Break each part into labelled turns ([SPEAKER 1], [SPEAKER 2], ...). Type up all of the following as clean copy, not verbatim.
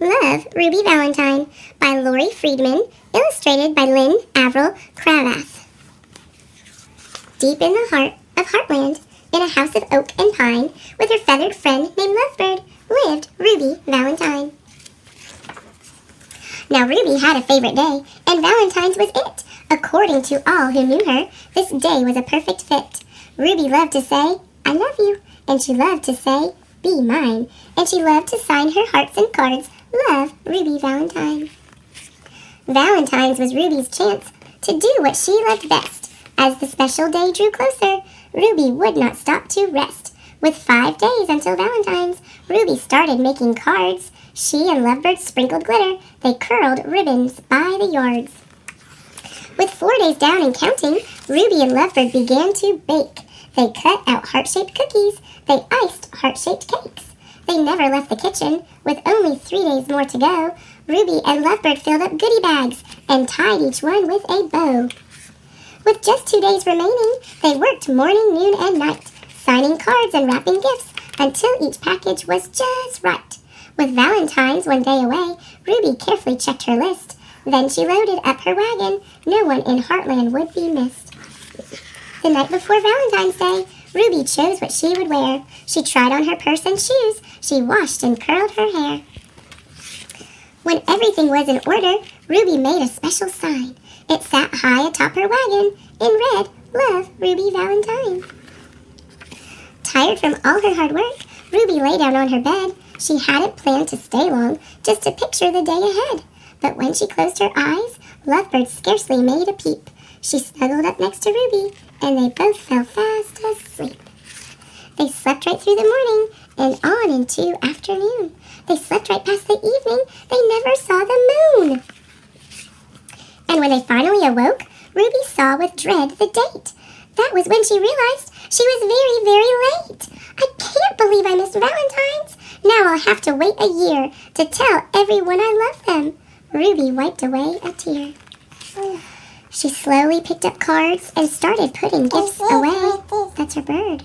[SPEAKER 1] Love, Ruby Valentine by Lori Friedman, illustrated by Lynn Avril Cravath. Deep in the heart of Heartland, in a house of oak and pine, with her feathered friend named Lovebird, lived Ruby Valentine. Now Ruby had a favorite day, and Valentine's was it. According to all who knew her, this day was a perfect fit. Ruby loved to say, "I love you," and she loved to say, "Be mine," and she loved to sign her hearts and cards, "Love, Ruby Valentine." Valentine's was Ruby's chance to do what she loved best. As the special day drew closer, Ruby would not stop to rest. With 5 days until Valentine's, Ruby started making cards. She and Lovebird sprinkled glitter. They curled ribbons by the yards. With 4 days down and counting, Ruby and Lovebird began to bake. They cut out heart-shaped cookies. They iced heart-shaped cakes. They never left the kitchen. With only 3 days more to go, Ruby and Lovebird filled up goodie bags and tied each one with a bow. With just 2 days remaining, they worked morning, noon, and night, signing cards and wrapping gifts until each package was just right. With Valentine's 1 day away, Ruby carefully checked her list. Then she loaded up her wagon. No one in Heartland would be missed. The night before Valentine's Day, Ruby chose what she would wear. She tried on her purse and shoes. She washed and curled her hair. When everything was in order, Ruby made a special sign. It sat high atop her wagon in red, "Love, Ruby Valentine." Tired from all her hard work, Ruby lay down on her bed. She hadn't planned to stay long, just to picture the day ahead. But when she closed her eyes, Lovebird scarcely made a peep. She snuggled up next to Ruby, and they both fell fast asleep. They slept right through the morning and on into afternoon. They slept right past the evening. They never saw the moon. And when they finally awoke, Ruby saw with dread the date. That was when she realized she was very, very late. "I can't believe I missed Valentine's. Now I'll have to wait a year to tell everyone I love them." Ruby wiped away a tear. She slowly picked up cards and started putting gifts away. That's her bird.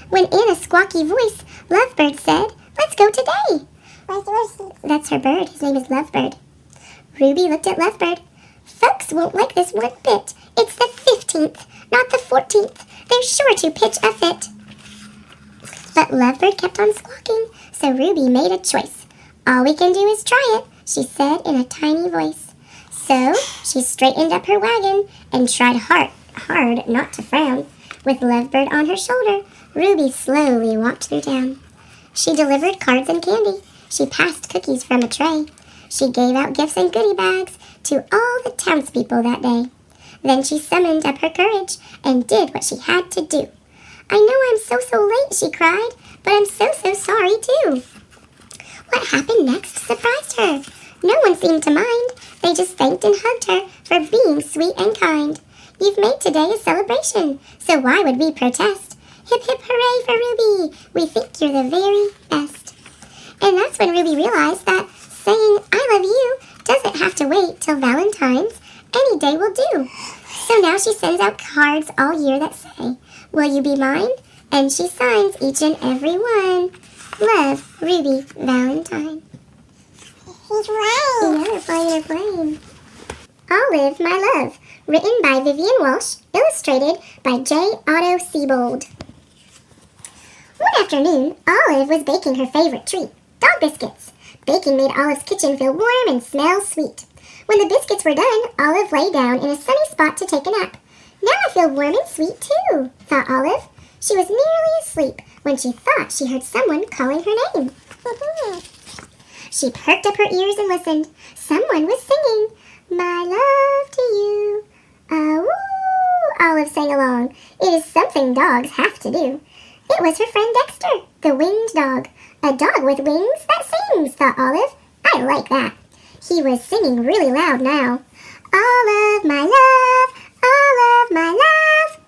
[SPEAKER 1] When in a squawky voice, Lovebird said, "Let's go today." That's her bird. His name is Lovebird. Ruby looked at Lovebird. "Folks won't like this one bit. It's the 15th, not the 14th. They're sure to pitch a fit." But Lovebird kept on squawking, so Ruby made a choice. "All we can do is try it," she said in a tiny voice. So she straightened up her wagon and tried hard not to frown. With Lovebird on her shoulder, Ruby slowly walked through town. She delivered cards and candy. She passed cookies from a tray. She gave out gifts and goodie bags to all the townspeople that day. Then she summoned up her courage and did what she had to do. "I know I'm so late," she cried, "but I'm so sorry too." What happened next surprised her. No one seemed to mind. They just thanked and hugged her for being sweet and kind. "You've made today a celebration, so why would we protest? Hip hip hooray for Ruby! We think you're the very best." And that's when Ruby realized that saying "I love you" doesn't have to wait till Valentine's. Any day will do. So now she sends out cards all year that say, "Will you be mine?" And she signs each and every one. Love, Ruby Valentine.
[SPEAKER 2] He's right.
[SPEAKER 1] Yeah, they're playing. Olive, My Love, written by Vivian Walsh, illustrated by J. Otto Siebold. One afternoon, Olive was baking her favorite treat, dog biscuits. Baking made Olive's kitchen feel warm and smell sweet. When the biscuits were done, Olive lay down in a sunny spot to take a nap. "Now I feel warm and sweet too," thought Olive. She was nearly asleep when she thought she heard someone calling her name. She perked up her ears and listened. Someone was singing, "My love to you." "Ah-woo," Olive sang along. It is something dogs have to do. It was her friend Dexter, the winged dog. A dog with wings that sings, thought Olive. I like that. He was singing really loud now. "Olive, my love, Olive, my love."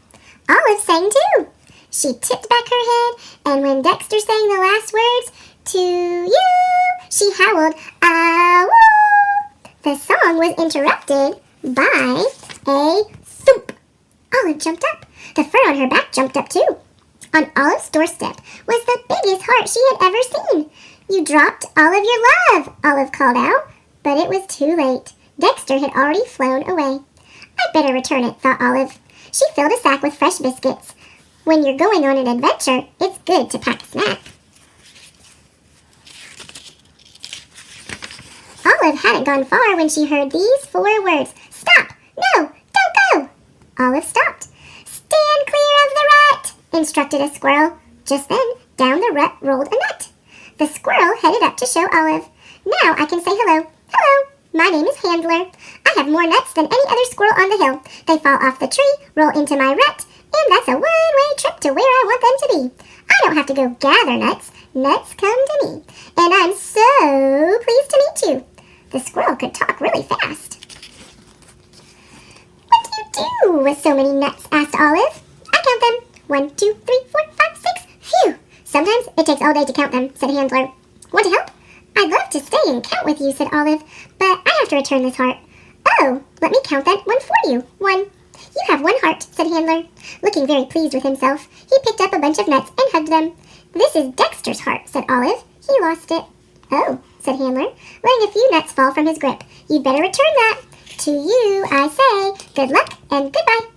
[SPEAKER 1] Olive sang too. She tipped back her head, and when Dexter sang the last words, "To you," she howled, "Ah-woo." The song was interrupted by a thump. Olive jumped up. The fur on her back jumped up too. On Olive's doorstep was the biggest heart she had ever seen. You dropped all of your love, Olive called out. But it was too late. Dexter had already flown away. I'd better return it, thought Olive. She filled a sack with fresh biscuits. When you're going on an adventure, it's good to pack a snack. Olive hadn't gone far when she heard these 4 words. Stop! No! Don't go! Olive stopped. Stand clear of the rut, instructed a squirrel. Just then, down the rut rolled a nut. The squirrel headed up to show Olive. Now I can say hello. Hello, my name is Handler. I have more nuts than any other squirrel on the hill. They fall off the tree, roll into my rut, and that's a one-way trip to where I want them to be. I don't have to go gather nuts. Nuts come to me. And I'm so pleased to meet you. The squirrel could talk really fast. What do you do with so many nuts? Asked Olive. I count them. 1, 2, 3, 4, 5, 6. Phew! Sometimes it takes all day to count them, said Handler. Want to help? I'd love to stay and count with you, said Olive, but I have to return this heart. Oh, let me count that one for you. 1. You have 1 heart, said Handler. Looking very pleased with himself, he picked up a bunch of nuts and hugged them. This is Dexter's heart, said Olive. He lost it. Oh, said Handler, letting a few nuts fall from his grip. You'd better return that. To you, I say, good luck and goodbye.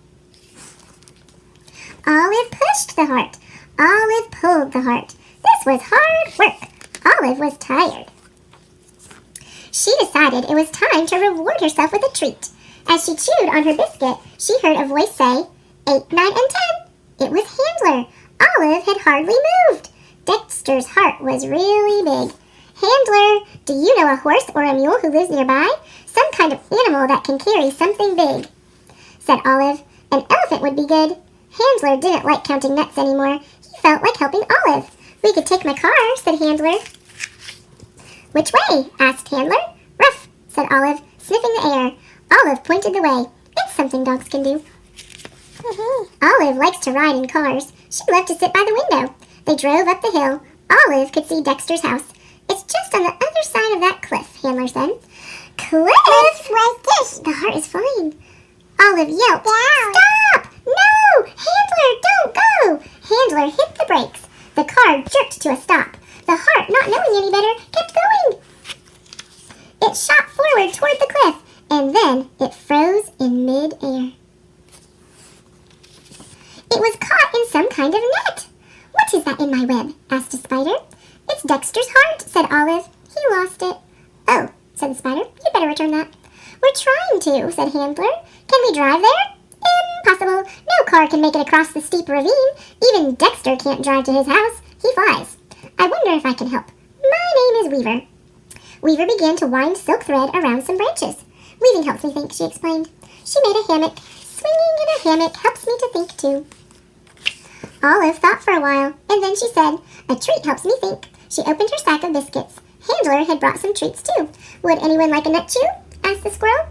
[SPEAKER 1] Olive pushed the heart. Olive pulled the heart. This was hard work. Olive was tired. She decided it was time to reward herself with a treat. As she chewed on her biscuit, she heard a voice say, 8, 9, and 10. It was Handler. Olive had hardly moved. Dexter's heart was really big. Handler, do you know a horse or a mule who lives nearby? Some kind of animal that can carry something big, said Olive. An elephant would be good. Handler didn't like counting nuts anymore. He felt like helping Olive. We could take my car, said Handler. Which way? Asked Handler. Ruff, said Olive, sniffing the air. Olive pointed the way. It's something dogs can do. Olive likes to ride in cars. She loved to sit by the window. They drove up the hill. Olive could see Dexter's house. It's just on the other side of that cliff, Handler said. Cliff? What's this? The heart is flying. Olive yelped. Down. Stop! No! Handler, don't go! Handler hit the brakes. The car jerked to a stop. The heart, not knowing any better, kept going. It shot forward toward the cliff, and then it froze in mid-air. It was caught in some kind of net. What is that in my web? Asked a spider. It's Dexter's heart, said Olive. He lost it. Oh, said the spider. You'd better return that. We're trying to, said Handler. Can we drive there? Impossible. No car can make it across the steep ravine. Even Dexter can't drive to his house. He flies. I wonder if I can help. My name is Weaver. Weaver began to wind silk thread around some branches. Weaving helps me think, she explained. She made a hammock. Swinging in a hammock helps me to think, too. Olive thought for a while, and then she said, a treat helps me think. She opened her sack of biscuits. Handler had brought some treats, too. Would anyone like a nut chew? Asked the squirrel.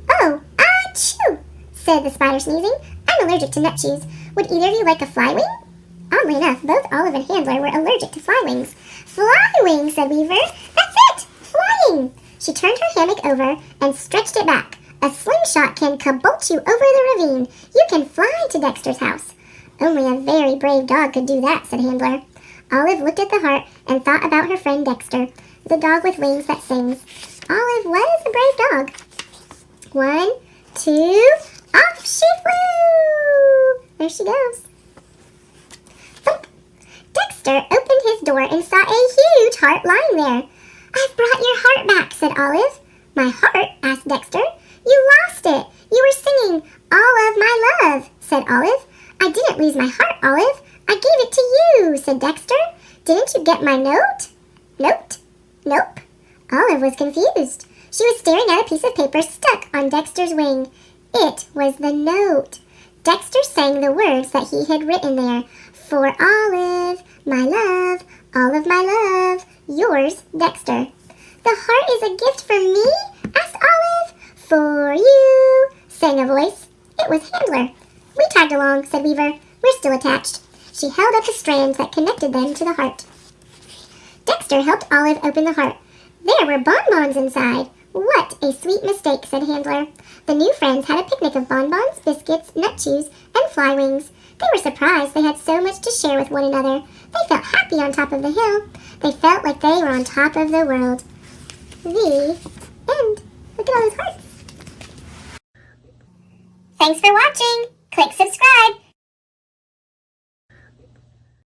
[SPEAKER 1] Oh, achoo, said the spider, sneezing. I'm allergic to nut chews. Would either of you like a fly wing? Oddly enough, both Olive and Handler were allergic to fly wings. Fly wing, said Weaver. That's it! Flying! She turned her hammock over and stretched it back. A slingshot can cabolt you over the ravine. You can fly to Dexter's house. Only a very brave dog could do that, said Handler. Olive looked at the heart and thought about her friend Dexter, the dog with wings that sings. Olive was a brave dog. 1, 2, off she flew! There she goes. Thump! Dexter opened his door and saw a huge heart lying there. I've brought your heart back, said Olive. My heart? Asked Dexter. You lost it. You were singing All of My Love, said Olive. I didn't lose my heart, Olive. I gave it to you, said Dexter. Didn't you get my note? Note? Nope. Olive was confused. She was staring at a piece of paper stuck on Dexter's wing. It was the note. Dexter sang the words that he had written there. For Olive, my love, all of my love, yours, Dexter. The heart is a gift for me? Asked Olive. For you, sang a voice. It was Handler. We tagged along, said Weaver. We're still attached. She held up the strands that connected them to the heart. Dexter helped Olive open the heart. There were bonbons inside. What a sweet mistake, said Handler. The new friends had a picnic of bonbons, biscuits, nut chews, and fly wings. They were surprised they had so much to share with one another. They felt happy on top of the hill. They felt like they were on top of the world. The end. Look at all those hearts. Thanks for watching. Click subscribe.